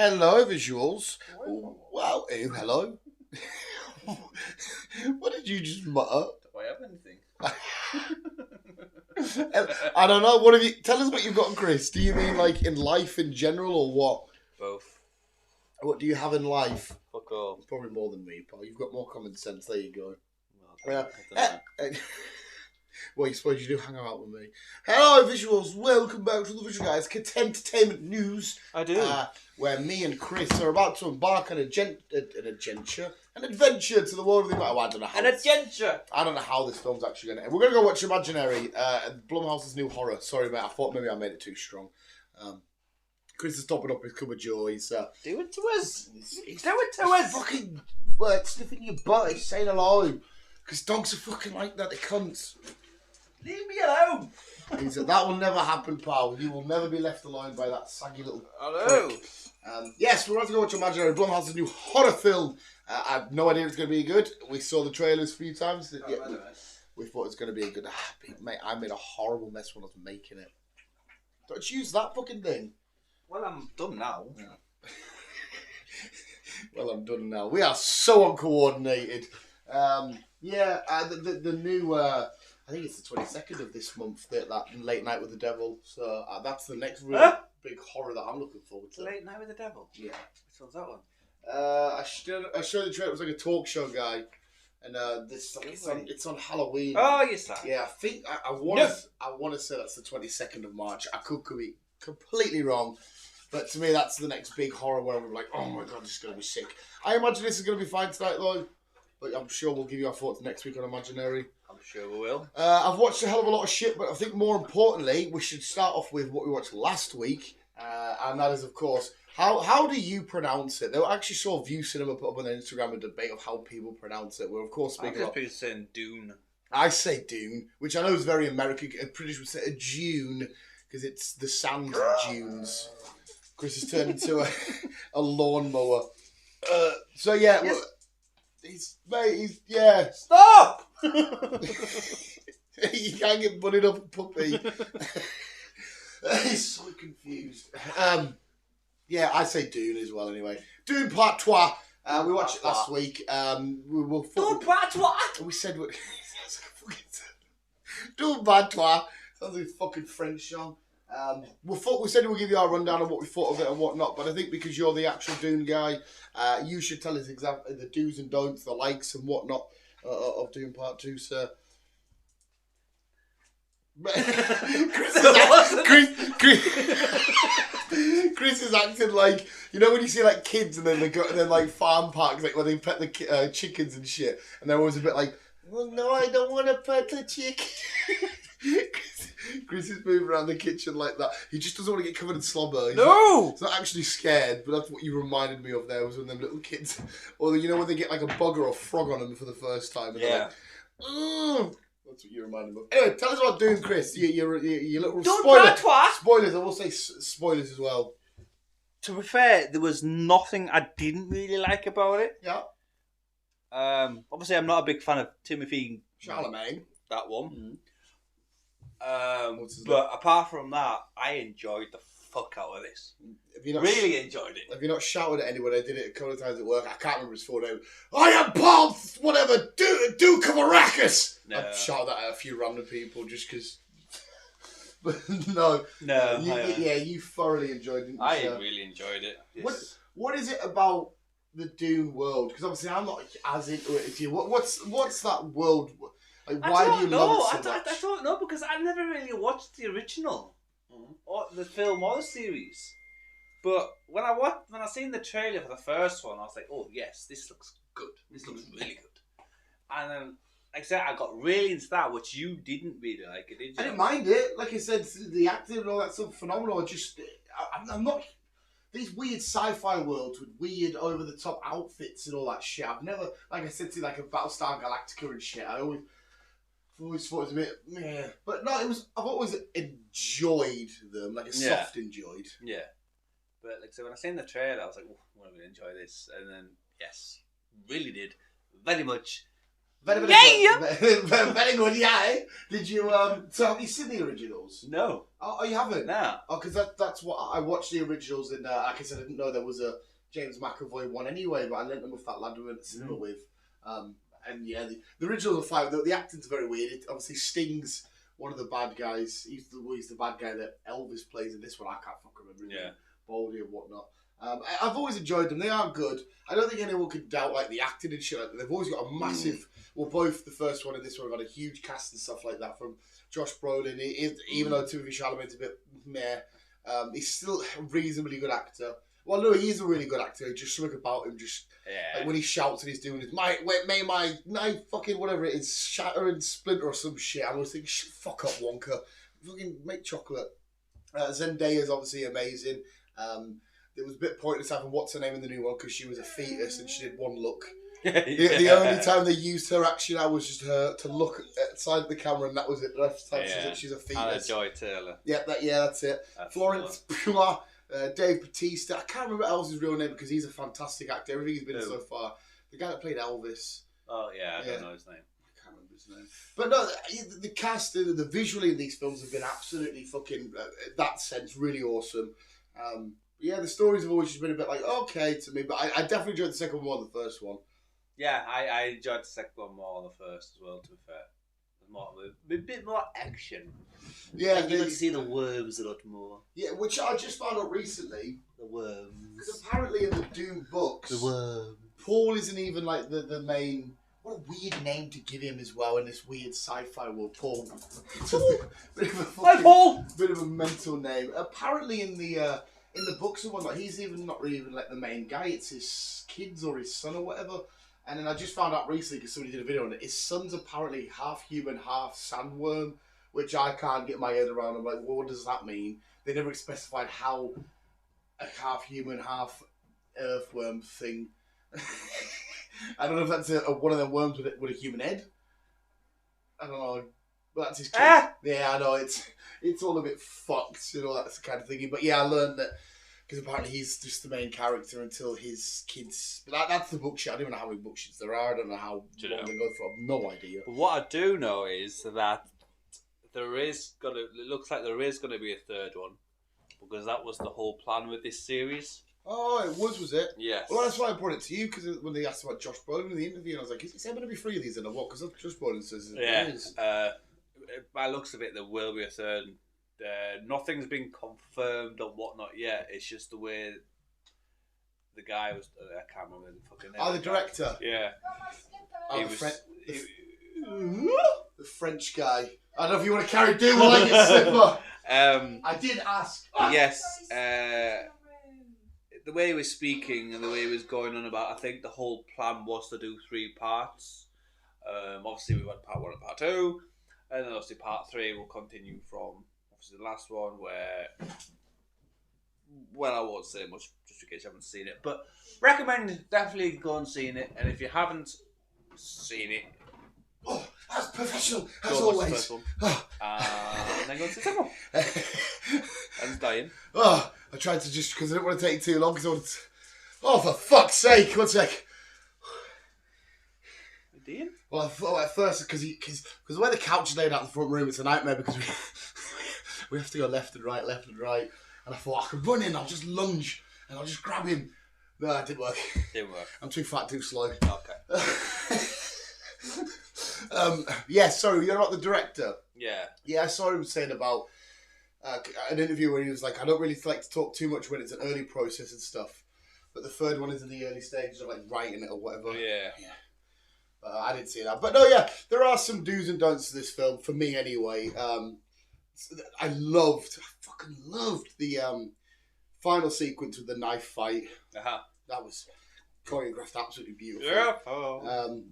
hello, visuals. Wow, hello. What did you just mutter? Do I have anything? I don't know. What have you? Tell us what you've got, Chris. Do you mean like in life in general, or what? Both. What do you have in life? Fuck all. Probably more than me, pal. You've got more common sense. There you go. Well, I don't know. Well, you suppose you do hang out with me. Hello, visuals. Welcome back to the Visual Guys Entertainment News. I do. Where me and Chris are about to embark on an adventure to the world of the... Oh, I don't know how... An adventure! I don't know how this film's actually going to end. We're going to go watch Imaginary, Blumhouse's new horror. Sorry, mate. I thought maybe I made it too strong. Chris is topping up his cup of joy. Do it to us. Do it to us. Fucking sniffing your butt. He's saying hello. Because dogs are fucking like that. They cunts. Leave me alone. He said, that will never happen, pal. You will never be left alone by that saggy little Hello. Yes, we're about to go watch Imaginary, Blumhouse's new horror film. I had no idea it was going to be good. We saw the trailers a few times. We thought it was going to be a good... Mate, I made a horrible mess when I was making it. Don't use that fucking thing. Well, I'm done now. Yeah. Well, I'm done now. We are so uncoordinated. The new... I think it's the 22nd of this month, that Late Night with the Devil. So that's the next real big horror that I'm looking forward to. Late Night with the Devil? Yeah. Which one's that one? I showed the trailer. It was like a talk show guy, and it's on Halloween. Oh, yes, sir. Yeah, I think I want to say that's the 22nd of March. I could be completely wrong, but to me that's the next big horror where I'm like, oh my god, this is gonna be sick. I imagine this is gonna be fine tonight though, but I'm sure we'll give you our thoughts next week on Imaginary. I'm sure we will. I've watched a hell of a lot of shit, but I think more importantly, we should start off with what we watched last week, and that is, of course, how do you pronounce it? I actually saw View Cinema put up on their Instagram a debate of how people pronounce it. We're, of course, speaking about... people saying Dune. I say Dune, which I know is very American. British would say a Dune, because it's the sand dunes. Chris has turned into a lawnmower. So, yeah... Yes. He's Stop! You can't get bunnied up a puppy. He's so confused. I say Dune as well anyway. Dune Part 2. We watched it last week. Dune Part 2? We said... Dune Part 2. Sounds like a fucking French song. We said we'll give you our rundown of what we thought of it and whatnot, but I think because you're the actual Dune guy, you should tell us exactly the do's and don'ts, the likes and whatnot of Dune Part 2, sir. Chris is acting like, you know when you see like kids and then they go and then like farm parks like where they pet the chickens and shit, and they're always a bit like, well, no, I don't want to pet the chicken. Chris is moving around the kitchen like that. He just doesn't want to get covered in slobber. He's not actually scared, but that's what you reminded me of there, was when them little kids, or you know when they get like a bug or a frog on them for the first time. And yeah. Like, that's what you reminded me of. Anyway, tell us about Dune, Chris. Your little spoilers. I will say spoilers as well. To be fair, there was nothing I didn't really like about it. Yeah. Obviously, I'm not a big fan of Timothy Chalamet. That one. Mm-hmm. But apart from that, I enjoyed the fuck out of this. Really enjoyed it. Have you not shouted at anyone? I did it a couple of times at work. I can't remember his full name. I am Paul, whatever, Duke of Arrakis. No. I've shouted that at a few random people just because. But no. You thoroughly enjoyed it. I really enjoyed it. Yes. What is it about the Dune world? Because obviously I'm not as into it as you. What's that world? Like, why do you love it so much? I don't know, because I never really watched the original, or the film or the series. But when I seen the trailer for the first one, I was like, oh yes, this looks good. This looks really good. And then, like I said, I got really into that, which you didn't really like, did you? I didn't mind it. Like I said, the acting and all that stuff, phenomenal. I'm not... These weird sci-fi worlds with weird over-the-top outfits and all that shit. I've never, like I said to you, like a Battlestar Galactica and shit. I always thought it was a bit meh. But no, I've always enjoyed them, like a soft enjoyed. Yeah. But like so when I seen the trailer, I was like, oh, I'm going to enjoy this. And then, yes, really did. Very much Very, very good, yeah. Did you, so have you seen the originals? No. Oh, you haven't? No. Oh, because that's what, I watched the originals and, like I said, I didn't know there was a James McAvoy one anyway, but I lent them with that lad we went to cinema with. And yeah, the originals are fine. The acting's very weird. It obviously Sting's one of the bad guys. He's the bad guy that Elvis plays in this one. I can't fucking remember. Yeah. Baldy and whatnot. I've always enjoyed them. They are good. I don't think anyone could doubt like the acting and shit. Like that. They've always got a massive. Well, both the first one and this one have got a huge cast and stuff like that from Josh Brolin. Even though Timothy Chalamet's a bit meh, he's still a reasonably good actor. Well, no, he is a really good actor. Just something about him, just like when he shouts and he's doing it. May my fucking whatever it is shatter and splinter or some shit. I was thinking, fuck up, Wonka. Fucking make chocolate. Zendaya's obviously amazing. It was a bit pointless having what's her name in the new one because she was a fetus and she did one look. The only time they used her action out was just her to look at the side of the camera and that was it. The rest of the time she's a fetus. Anna Joy Taylor. That's it. Florence Pugh, Dave Bautista. I can't remember Elvis's real name because he's a fantastic actor. Everything he's been in so far. The guy that played Elvis. Oh yeah, I don't know his name. I can't remember his name. But no, the cast, the visually in these films have been absolutely fucking, in that sense, really awesome. Yeah, the stories have always just been a bit like, okay to me, but I definitely enjoyed the second one more than the first one. Yeah, I enjoyed the second one more than the first as well, to be fair. A bit more action. Yeah, and you would see the worms a lot more. Yeah, which I just found out recently. The worms. Because apparently in the Dune books, the worm. Paul isn't even like the main. What a weird name to give him as well in this weird sci-fi world, Paul. Hi, Paul. Bit of a mental name. Apparently in the books and whatnot, he's not really even like the main guy. It's his kids or his son or whatever. And then I just found out recently because somebody did a video on it. His son's apparently half human, half sandworm, which I can't get my head around. I'm like, well, what does that mean? They never specified how a half human, half earthworm thing. I don't know if that's one of them worms with a human head. I don't know. But that's his kid. Yeah, I know. It's all a bit fucked, you know, that's the kind of thing. But yeah, I learned that because apparently he's just the main character until his kids. That's the book shit. I don't even know how many book shits there are. I don't know how long they go for. I've no idea. But what I do know is that it looks like there is going to be a third one because that was the whole plan with this series. Oh, it was it? Yes. Well, that's why I brought it to you because when they asked about Josh Brolin in the interview, I was like, is there going to be 3 of these in a what? Because Josh Brolin says there is. By looks of it, there will be a third. Nothing's been confirmed or whatnot yet. It's just the way the guy was. I can't remember the fucking name. Oh, the director. Yeah. Oh, the French guy. I don't know if you want to carry Dune like a slipper. I did ask. Yes. The way he was speaking and the way he was going on about, I think the whole plan was to do 3 parts. Obviously, we went part 1 and part 2. And then obviously part 3 will continue from obviously the last one where, well, I won't say much just in case you haven't seen it, but recommend definitely go and see it. And if you haven't seen it, oh, that's professional as always. The first one. And then go and see the second one. And it's dying. Oh, I tried to just because I didn't want to take too long because I wanted to, oh, for fuck's sake! 1 sec. Dean? Well, I thought at first because the way the couch is laid out in the front room, it's a nightmare because we have to go left and right, and I thought I could run in, I'll just lunge and I'll just grab him. No, it didn't work. I'm too fat, too slow. Okay. Yeah, sorry, you're not the director. Yeah. Yeah, I saw him saying about an interview where he was like, I don't really like to talk too much when it's an early process and stuff, but the third one is in the early stages of like writing it or whatever. Yeah. I didn't see that. But no, yeah, there are some do's and don'ts to this film, for me anyway. I fucking loved the final sequence with the knife fight. Uh-huh. That was choreographed absolutely beautiful. Yeah. Oh.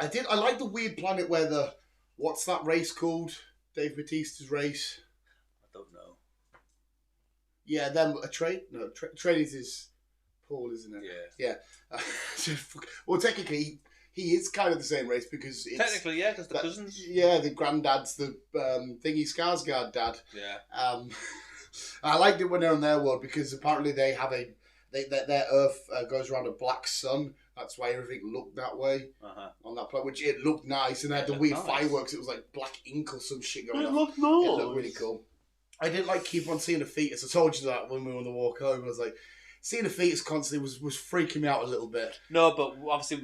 I like the weird planet where what's that race called? Dave Bautista's race? I don't know. Yeah, then a trade? No, trade is his Paul, isn't it? Yeah. Yeah. Well, technically, he is kind of the same race because it's... Technically, yeah, because the cousins. Yeah, the granddad's the thingy Skarsgård dad. Yeah. I liked it when they're on their world because apparently they have their Earth goes around a black sun That's why everything looked that way Uh-huh. on that planet, which it looked nice. And they had the weird fireworks. It was like black ink or some shit going on. It looked nice. It looked really cool. I didn't like keep on seeing the fetus. I told you that when we were on the walk home. I was like, seeing the fetus constantly was freaking me out a little bit. No, but obviously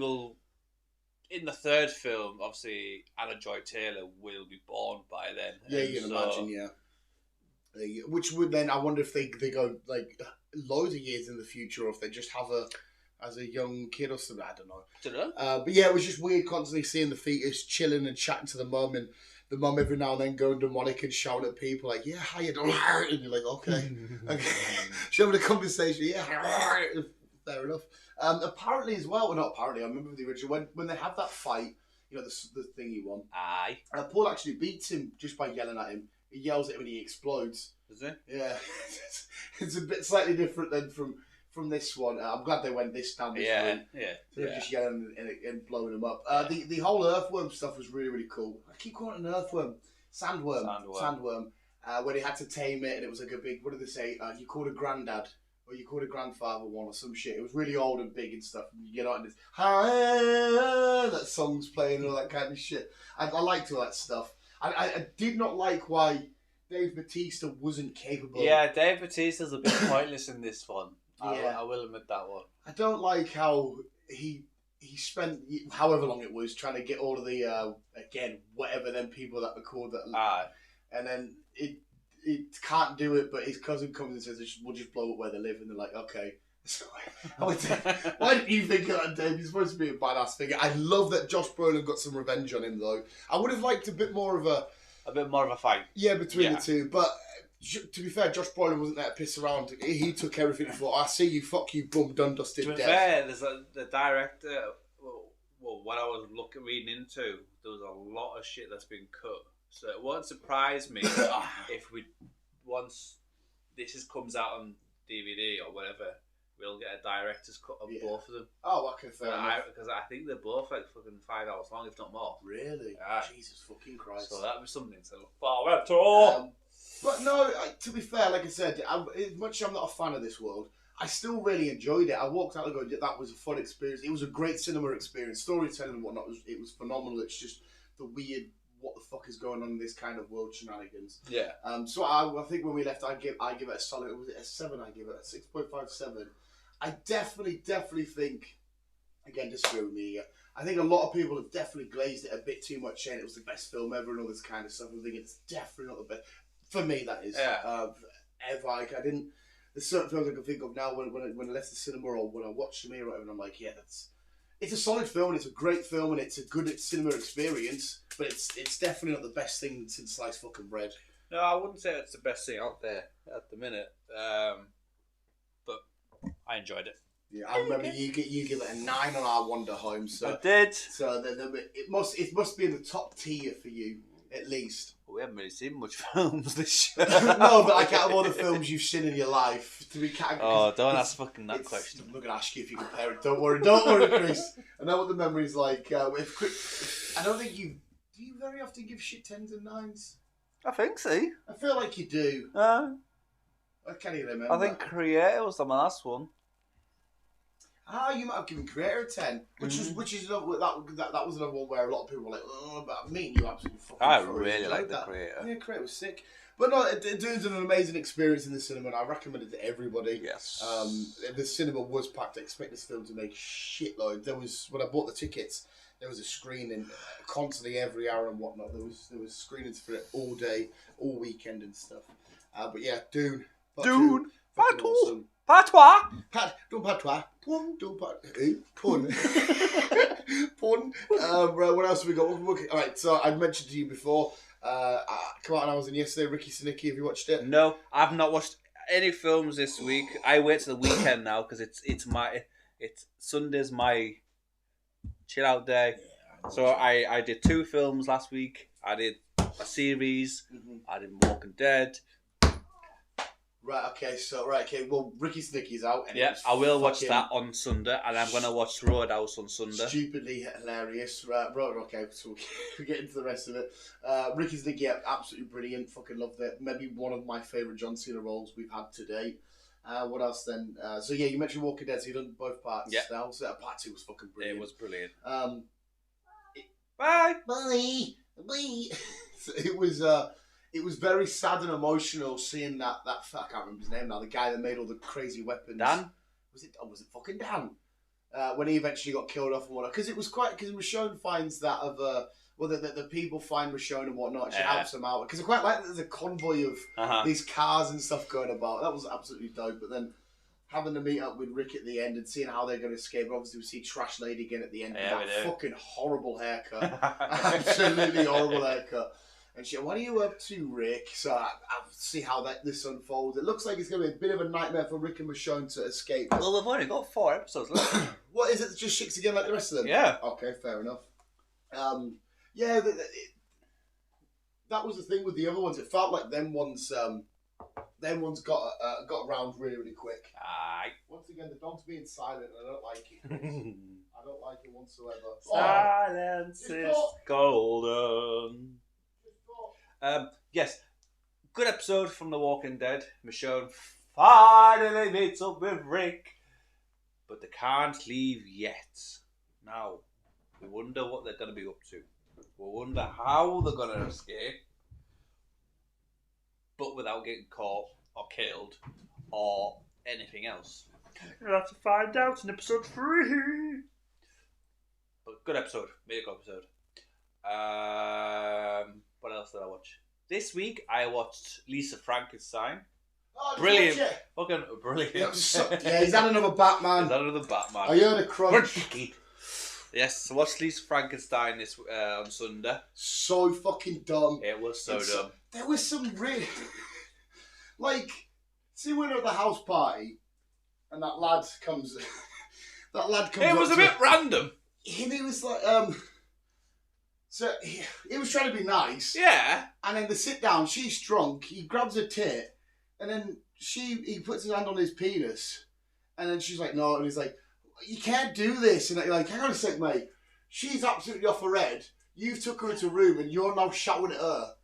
in the third film, obviously Anna Joy Taylor will be born by then. Yeah, you can imagine, yeah. Which would then, I wonder if they go like loads of years in the future, or if they just have her as a young kid or something. I don't know. But yeah, it was just weird constantly seeing the fetus chilling and chatting to the mum, and the mum every now and then going demonic and shouting at people like, "Yeah, how you doing?" And you're like, "Okay, okay." She's having a conversation. Yeah, fair enough. Apparently as well, not apparently. I remember the original when they have that fight. You know, the thing he won. Aye. Paul actually beats him just by yelling at him. He yells at him and he explodes. Is it? Yeah. It's a bit slightly different than from this one. I'm glad they went this route. Yeah. So they're just yelling and blowing him up. The whole earthworm stuff was really, really cool. I keep calling it an earthworm. Sandworm. When he had to tame it and it was like a big, what did they say? You called a granddad. Or you called a grandfather one or some shit. It was really old and big and stuff. And you get on this, that song's playing and all that kind of shit. I liked all that stuff. I did not like why Dave Bautista wasn't capable. Yeah, Dave Bautista's a bit pointless in this one. Yeah. I will admit that one. I don't like how he spent however long it was trying to get all of the again whatever them people that were called that. And then it can't do it, but his cousin comes and says we'll just blow up where they live, and they're like, okay. So, why didn't you think of that, Dave? He's supposed to be a badass figure. I love that Josh Brolin got some revenge on him, though. I would have liked a bit more of a fight. Yeah, between the two. But to be fair, Josh Brolin wasn't there to piss around. He took everything and thought, I see you, fuck you, bum, done, dusted, dead. To be fair, there's the director. Well, what I was reading into, there was a lot of shit that's been cut. So it won't surprise me if once this comes out on DVD or whatever, we'll get a director's cut of both of them. Oh, okay, fair enough. Because I think they're both like fucking 5 hours long, if not more. Really? Jesus fucking Christ. So that was something to look forward to. But no, to be fair, like I said, as much as I'm not a fan of this world, I still really enjoyed it. I walked out and go, that was a fun experience. It was a great cinema experience. Storytelling and whatnot, it was phenomenal. It's just the weird, what the fuck is going on in this kind of world shenanigans. Yeah. So I think when we left, I give it a solid. Was it a 7? I give it a 6.57. I definitely think. Again, disagree with me. I think a lot of people have definitely glazed it a bit too much, saying it was the best film ever and all this kind of stuff. I think it's definitely not the best for me. That is. Ever. Like, I didn't. There's certain films I can think of now when I left the cinema or when I watched them here or whatever, and I'm like, yeah, it's a solid film and it's a great film and it's a good cinema experience, but it's definitely not the best thing since sliced fucking bread. No, I wouldn't say it's the best thing out there at the minute, but I enjoyed it. Yeah, I remember you give it a 9 on our Wander Home. So I did. So it must be in the top tier for you at least. Well, we haven't really seen much films this year. No, but like out of all the films you've seen in your life, to be don't ask fucking that question. I'm not gonna ask you if you compare it. Don't worry, Chris. I know what the memory's like. I don't think do you very often give shit 10s and 9s? I think so. I feel like you do. I can't even remember. I think Creator was the last one. You might have given Creator a 10, which is that was another one where a lot of people were like, oh, but me and you absolutely fucking. I really like the Creator. Yeah, Creator was sick. But no, Dune's an amazing experience in the cinema, and I recommend it to everybody. Yes. The cinema was packed. I expect this film to make shitloads. There was, when I bought the tickets, there was a screening constantly every hour and whatnot. There was screenings for it all day, all weekend and stuff. But yeah, Dune. Dune. Awesome. Patois. Patois. Pun. Pun. What else have we got? All right, so I mentioned to you before, come out and I was in yesterday, Ricky Sinicki. Have you watched it? No, I've not watched any films this week. I wait till the weekend now because it's Sunday's my chill out day. So I did 2 films last week. I did a series. I did Walking Dead. Right, okay, well, Ricky Sinicki's out. And yeah, I will watch that on Sunday, and I'm going to watch Roadhouse on Sunday. Stupidly hilarious. Right, okay, so we get into the rest of it. Ricky Sinicki, absolutely brilliant, fucking loved it. Maybe one of my favourite John Cena roles we've had to date. What else then? So yeah, you mentioned Walking Dead. So you've done both parts. Yeah. Now, so part 2 was fucking brilliant. It was brilliant. Bye. So it was very sad and emotional seeing that I can't remember his name now. The guy that made all the crazy weapons. Dan? Was it fucking Dan? When he eventually got killed off and whatnot, because Michonne finds that of the people find Michonne and whatnot, and she helps them out, because I quite like that there's a convoy of these cars and stuff going about. That was absolutely dope. But then having to meet up with Rick at the end and seeing how they're going to escape, obviously we see Trash Lady again at the end with that fucking horrible haircut, absolutely horrible haircut. And she, what are you up to, Rick? So I'll see how this unfolds. It looks like it's going to be a bit of a nightmare for Rick and Michonne to escape. Well, they've only got 4 episodes left. What is it? Just shits again like the rest of them? Yeah. Okay, fair enough. Yeah, that was the thing with the other ones. It felt like them ones got around really, really quick. Aye. Once again, the dog's being silent, and I don't like it. I don't like it whatsoever. Silence is golden. Yes, good episode from The Walking Dead. Michonne finally meets up with Rick, but they can't leave yet. Now, we wonder what they're going to be up to. We wonder how they're going to escape, but without getting caught or killed or anything else. You'll have to find out in episode 3. But good episode, really good episode. What else did I watch? This week I watched Lisa Frankenstein. Oh, brilliant. Fucking brilliant. Yeah, he's had another Batman. He's had another Batman. I heard a crunch. Yes, I watched Lisa Frankenstein this on Sunday. So fucking dumb. It was so dumb. There was some really... like, see when we're at the house party and that lad comes... It was a bit random. And he was like, So he was trying to be nice. Yeah. And then they sit down, she's drunk, he grabs her tit, and then he puts his hand on his penis. And then she's like, no. And he's like, you can't do this. And you're like, hang on a sec, mate. She's absolutely off her head. You've took her into a room and you're now shouting at her.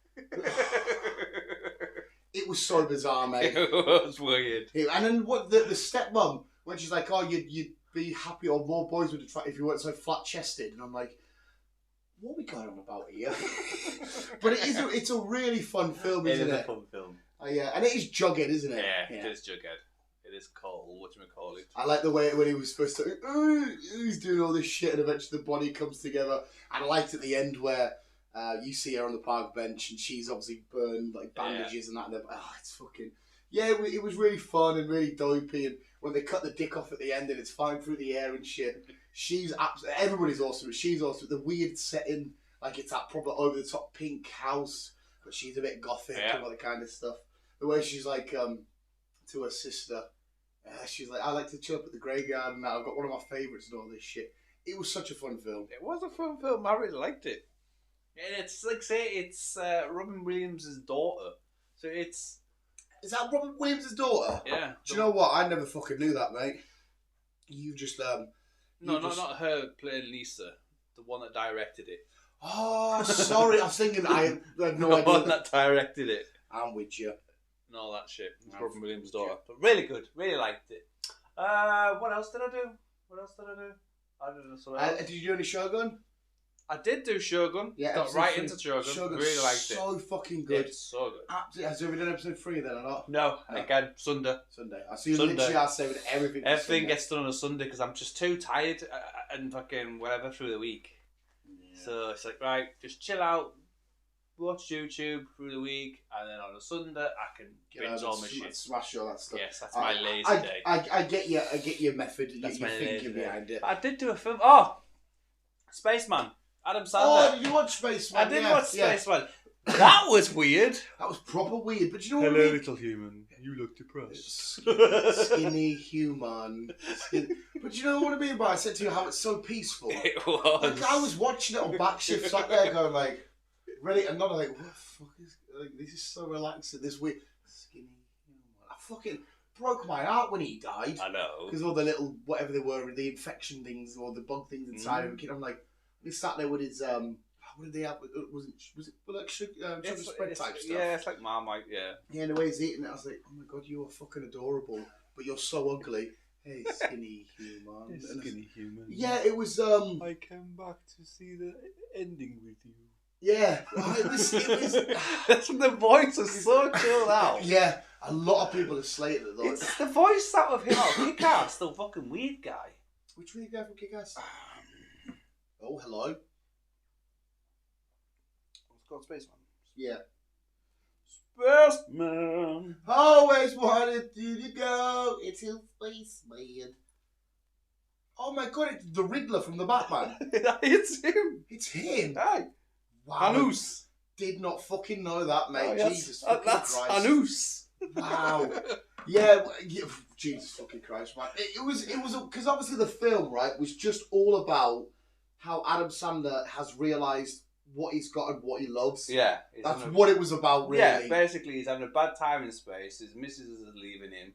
It was so bizarre, mate. It was weird. And then what the stepmom, when she's like, oh, you'd be happy, or more boys would attract if you weren't so flat-chested. And I'm like, what are we going on about here? But it's a really fun film, isn't it? It is a fun film. Yeah, and it is Jughead, isn't it? Yeah, it is Jughead. It is called, whatchamacallit. I like the way when he was supposed to, he's doing all this shit, and eventually the body comes together. And I liked at the end where you see her on the park bench, and she's obviously burned, like bandages and that. And it's fucking... Yeah, it was really fun and really dopey. And when they cut the dick off at the end and it's flying through the air and shit, everybody's awesome. She's awesome. The weird setting, like it's that proper over the top pink house, but she's a bit gothic and all that kind of stuff. The way she's like to her sister, she's like, I like to chill up at the graveyard and I've got one of my favourites and all this shit. It was such a fun film. It was a fun film. I really liked it. And it's like, say, it's Robin Williams' daughter. So it's... Is that Robin Williams' daughter? Yeah. Do you know what? I never fucking knew that, mate. You just... not her playing Lisa. The one that directed it. Oh, sorry. I was thinking I had no idea. The one that directed it. I'm with you. And all that shit. It's Robin Williams' daughter. But really good. Really liked it. What else did I do? I did something else. Did you do any Shogun? I did do Shogun. Yeah, got right into Shogun. Really liked it. So fucking good. It's so good. Absolutely. Has there been episode 3 then or not? No. Again, Sunday. I see you literally are saving everything. Everything gets done on a Sunday because I'm just too tired and fucking whatever through the week. Yeah. So it's like, right, just chill out, watch YouTube through the week, and then on a Sunday I can binge all my shit. Smash all that stuff. Yes, that's my lazy day. I get your method. That's your thinking behind it. But I did do a film. Oh, Spaceman. Adam Sandler. Oh, you watched Spaceman? I did watch Spaceman. That was weird. That was proper weird. But you know what I mean? Hello, little human. You look depressed. Skinny human. But you know what I mean? But I said to you how it's so peaceful. It was. Like, I was watching it on back shift, sat there going like, ready, and not like, what the fuck is, like, this is so relaxing, this weird, skinny human. I fucking broke my heart when he died. I know. Because all the little, whatever they were, the infection things, or the bug things inside of him, I'm like, he sat there with his, what did they have? Was it like sugar spread type stuff? Yeah, it's like Marmite, yeah. Yeah, and the way he's eating it, I was like, oh my god, you are fucking adorable. but you're so ugly. Hey, skinny human. Skinny human. Yeah, it was. I came back to see the ending with you. Yeah, it was. That's the voice is so chilled out. Yeah, a lot of people have slated it though. It's the voice out of him out of Kick-Ass, the fucking weird guy. Which weird guy from Kick-Ass? Oh, hello. It's called Spaceman. Yeah. Spaceman. Always wanted you to go into Spaceman. Oh my god, it's the Riddler from the Batman. It's him. It's him. Hey. Wow. Anus. Did not fucking know that, mate. Oh, yes. Jesus fucking That's Christ. Anus. Wow. Yeah, Jesus fucking Christ, man. It was because obviously the film, right, was just all about how Adam Sandler has realised what he's got and what he loves. Yeah. That's what it was about, really. Yeah, basically he's having a bad time in space. His missus is leaving him,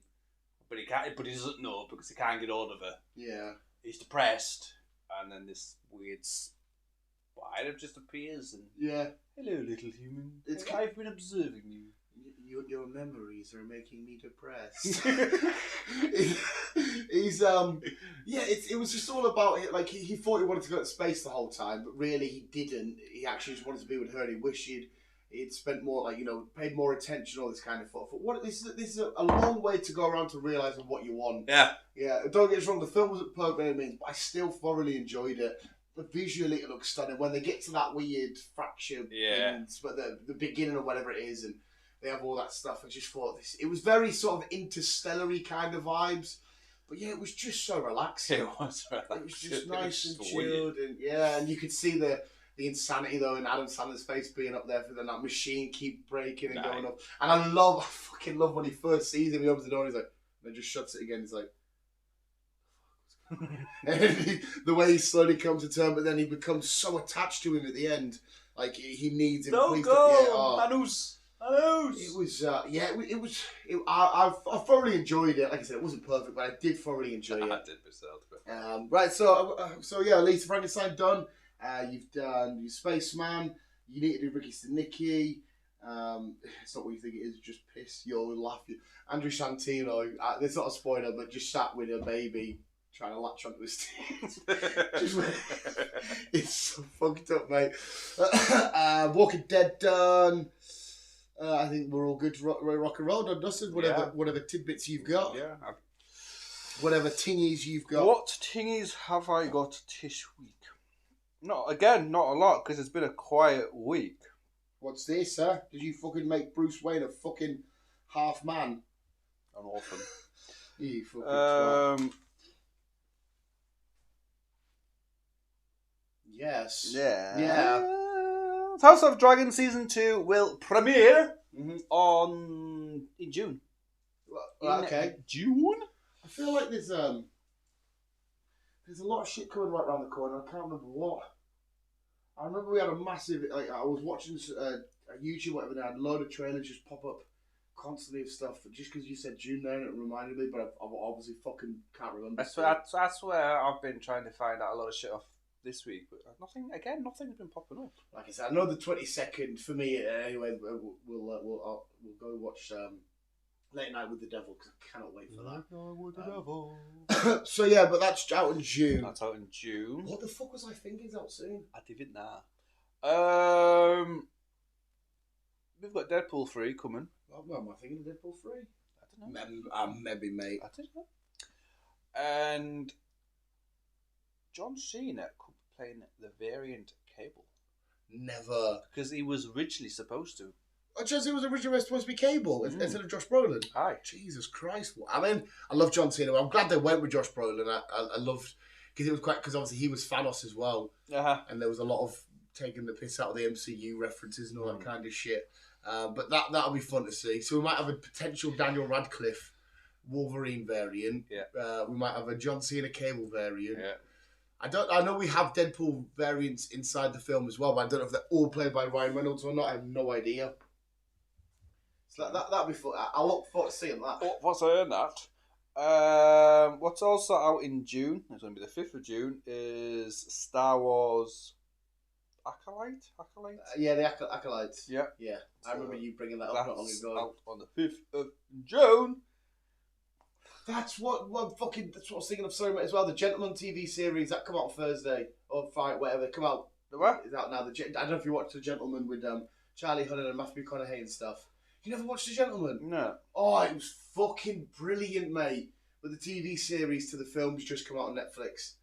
but he doesn't know because he can't get hold of her. Yeah. He's depressed, and then this weird spider just appears and Yeah. hello, little human. It's- I've been observing you. Your memories are making me depressed. It was just all about it. Like he thought he wanted to go to space the whole time, but really he didn't. He actually just wanted to be with her. And he wished he'd spent more, paid more attention, all this kind of stuff. But this is a long way to go around to realising what you want. Yeah. Yeah. Don't get us wrong. The film wasn't perfect by any means, but I still thoroughly enjoyed it. But visually, it looks stunning. When they get to that weird fracture, but the beginning or whatever it is, and they have all that stuff. I just thought it was very sort of interstellar-y kind of vibes. But yeah, it was just so relaxing. It was relaxing. It was just nice and chilled. And you could see the insanity though in Adam Sandler's face being up there for that machine keep breaking and going up. And I fucking love when he first sees him, he opens the door and he's like, and then just shuts it again. He's like, and the way he slowly comes to terms, but then he becomes so attached to him at the end. Like he needs him. Don't go, Anus. It was, I thoroughly enjoyed it. Like I said, it wasn't perfect, but I did thoroughly enjoy it. I did myself. Right, so yeah, Lisa Frankenstein done. You've done your Spaceman. You need to do Ricky Stenicki. It's not what you think it is. Just piss. You'll laugh. Andrew Santino. It's not a spoiler, but just sat with a baby trying to latch onto his teeth. It's so fucked up, mate. Walking Dead done. I think we're all good to rock and roll, done, dusted. Whatever tidbits you've got. Yeah. Whatever tingies you've got. What tingies have I got this week? Not a lot, because it's been a quiet week. What's this, huh? Did you fucking make Bruce Wayne a fucking half man? An orphan. You fucking twat. Yes. Yeah. Yeah. House of Dragon Season 2 will premiere in June. Okay. June? I feel like there's a lot of shit coming right around the corner. I can't remember what. I remember we had a massive, I was watching a YouTube, whatever, they had a load of trailers just pop up constantly of stuff. Just because you said June there, it reminded me, but I obviously fucking can't remember. That's where I've been trying to find out a lot of shit off this week, but nothing's been popping up. Like I said, I know the 22nd for me anyway. We'll go watch Late Night with the Devil because I cannot wait for that. Late Night with the Devil. So yeah, but that's out in June. That's out in June. What the fuck was I thinking is out soon? I didn't know. We've got Deadpool 3 coming. Well, am I thinking of Deadpool 3? I don't know. Maybe, mate. I don't know. And John Cena could be playing the variant Cable. Never. Because he was originally supposed to. John Cena was originally supposed to be Cable instead of Josh Brolin. Aye. Jesus Christ. I mean, I love John Cena. I'm glad they went with Josh Brolin. I loved, because it was quite, because obviously he was Thanos as well. And there was a lot of taking the piss out of the MCU references and all that kind of shit. But that'll be fun to see. So we might have a potential Daniel Radcliffe Wolverine variant. Yeah. We might have a John Cena Cable variant. Yeah. I know we have Deadpool variants inside the film as well, but I don't know if they're all played by Ryan Reynolds or not. I have no idea. So that'll be fun. I look forward to seeing that. What's I heard that? What's also out in June, it's going to be the 5th of June, is Star Wars Acolyte? Yeah, the Acolytes. Yeah. Yeah. I remember you bringing that up not long ago. Out on the 5th of June. That's what I was thinking of. Sorry, mate, as well. The Gentleman TV series that come out on Thursday or Friday, whatever. Come out. The what? Is out now. I don't know if you watched The Gentleman with Charlie Hunnam and Matthew McConaughey and stuff. You never watched The Gentleman? No. Oh, it was fucking brilliant, mate. With the TV series to the films just come out on Netflix.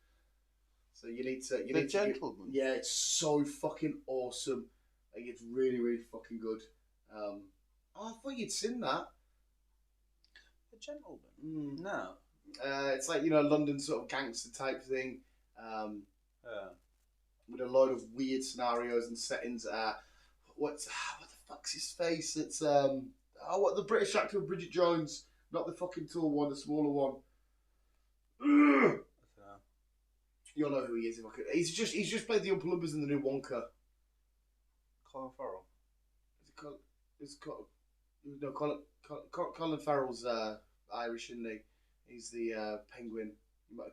So you need to. The Gentleman. Yeah, it's so fucking awesome. Like, it's really, really fucking good. I thought you'd seen that. The Gentleman. No. It's like, London sort of gangster type thing. With a load of weird scenarios and settings. What the fuck's his face? It's what the British actor Bridget Jones, not the fucking tall one, the smaller one. You'll know who he is. He's just played the Oompa Loompas in the new Wonka. Colin Farrell. Colin Farrell's Irish, isn't he? He's the penguin.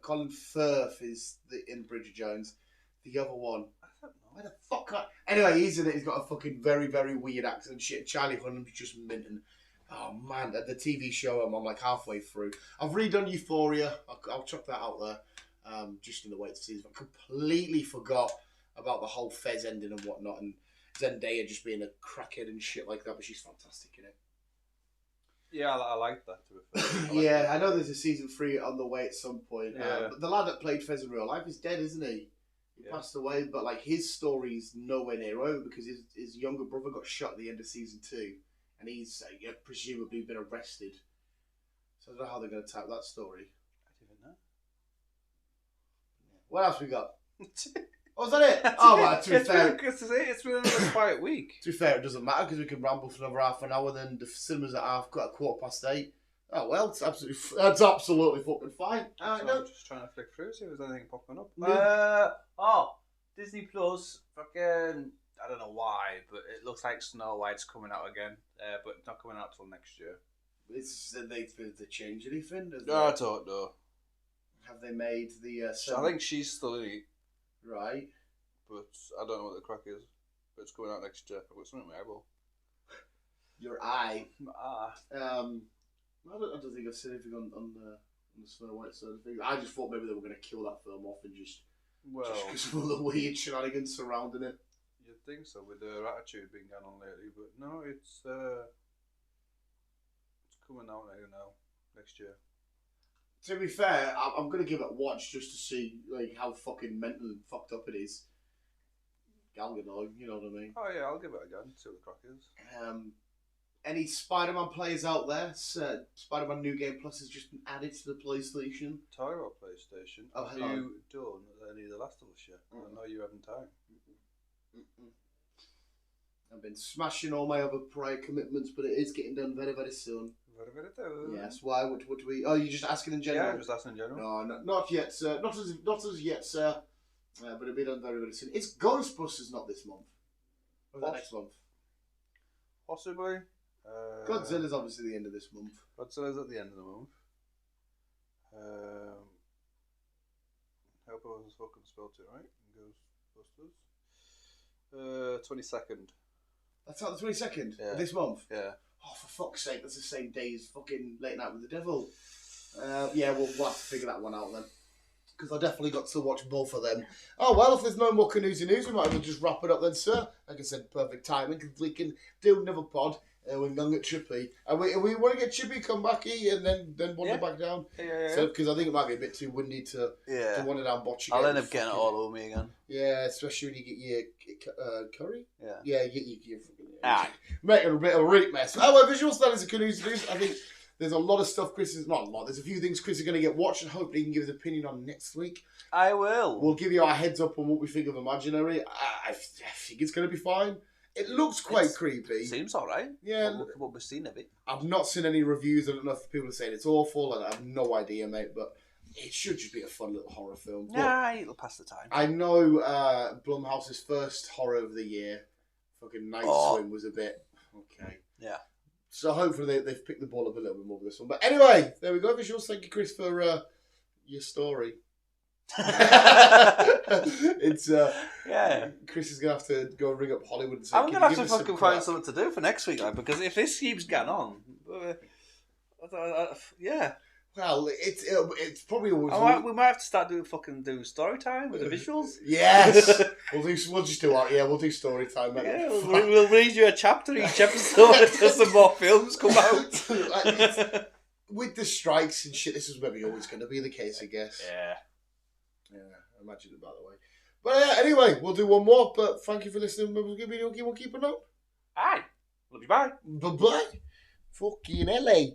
Colin Firth is in Bridget Jones. The other one, I don't know. Where the fuck? Anyway, he's in it. He's got a fucking very, very weird accent and shit. Charlie Hunnam's just minting. Oh man, the TV show I'm like halfway through. I've redone Euphoria. I'll chuck that out there. Just in the wait to see. I completely forgot about the whole Fez ending and whatnot, and Zendaya just being a crackhead and shit like that. But she's fantastic in it. Yeah, I like that. To be fair. Yeah, I know there's a season 3 on the way at some point. Yeah. But the lad that played Fez in real life is dead, isn't he? He passed away, but like his story's nowhere near over because his younger brother got shot at the end of season 2, and he's presumably been arrested. So I don't know how they're going to tap that story. I don't even know. What else we got? Oh, is that it? Oh, well, to be fair, it's been another quiet week. To be fair, it doesn't matter because we can ramble for another half an hour. Then the cinema's at 8:15. Oh well, that's absolutely fucking fine. I'm just trying to flick through, see if there's anything popping up. Disney Plus. Fucking, I don't know why, but it looks like Snow White's coming out again, but it's not coming out till next year. They change anything? I don't know. Have they made the? I think she's still in it. Right. But I don't know what the crack is. But it's coming out next year. I've got something in my eyeball. Your eye. My I don't think I've seen anything on the Snow White side of things. I just thought maybe they were going to kill that film off and just because of all the weird shenanigans surrounding it. You'd think so with her attitude being gone on lately, but no, it's coming out now next year. To be fair, I'm going to give it a watch just to see like how fucking mental and fucked up it is. Gal Gadot, you know what I mean? Oh yeah, I'll give it a go and see what the crack is. Any Spider-Man players out there? Spider-Man New Game Plus has just been added to the PlayStation. Talking about PlayStation, oh, have you done any of The Last of Us yet? I know you haven't time. I've been smashing all my other prior commitments, but it is getting done very, very soon. Very soon. Yes. Why? What do we? Oh, you're just asking in general. Yeah, I'm just asking in general. No, not yet, sir. Not as yet, sir. But it'll be done very, very soon. It's Ghostbusters not this month. Or is that next month? Possibly. Godzilla's obviously the end of this month. Godzilla's at the end of the month. I hope I was fucking spelled it right. Ghostbusters. 22nd. That's out the 22nd of this month? Yeah. Oh, for fuck's sake, that's the same day as fucking Late Night with the Devil. Yeah, we'll have to figure that one out then. Because I definitely got to watch both of them. Oh, well, if there's no more Canoesy news, we might as well just wrap it up then, sir. Like I said, perfect timing, because we can do another pod. We're going to get Chippy. And we want to get Chippy come back here and then wander back down. Yeah. So, because I think it might be a bit too windy to wander down Botch again. I'll end up getting it all over me again. Yeah, especially when you get your curry. Yeah. Yeah, you get your fucking... Making a bit of a reek mess. Oh, well, visual studies of Canoesy news. I think there's a lot of stuff Chris is... Not a lot. There's a few things Chris is going to get watched and hopefully he can give his opinion on next week. I will. We'll give you our heads up on what we think of Imaginary. I think it's going to be fine. It looks quite creepy. Seems alright. Yeah. What we've seen of it. I've not seen any reviews and enough people saying it's awful, and I have no idea, mate, but it should just be a fun little horror film. Yeah, it'll pass the time. I know Blumhouse's first horror of the year, fucking Night Swim, was a bit... Okay. Yeah. So hopefully they've picked the ball up a little bit more with this one. But anyway, there we go. Visuals. Thank you, Chris, for your story. It's Chris is gonna have to go ring up Hollywood and say, I'm gonna have to fucking find something to do for next week, because if this keeps going on, Well, it's probably always. We might have to start doing story time with the visuals. Yes, we'll just do that. Yeah, we'll do story time. Yeah, we'll read you a chapter each episode until some more films come out. With the strikes and shit, this is maybe always going to be the case, I guess. Yeah, I imagine it, by the way. But anyway, we'll do one more. But thank you for listening. We'll keep a note. Aye, love you. Bye. Bye. Fucking LA.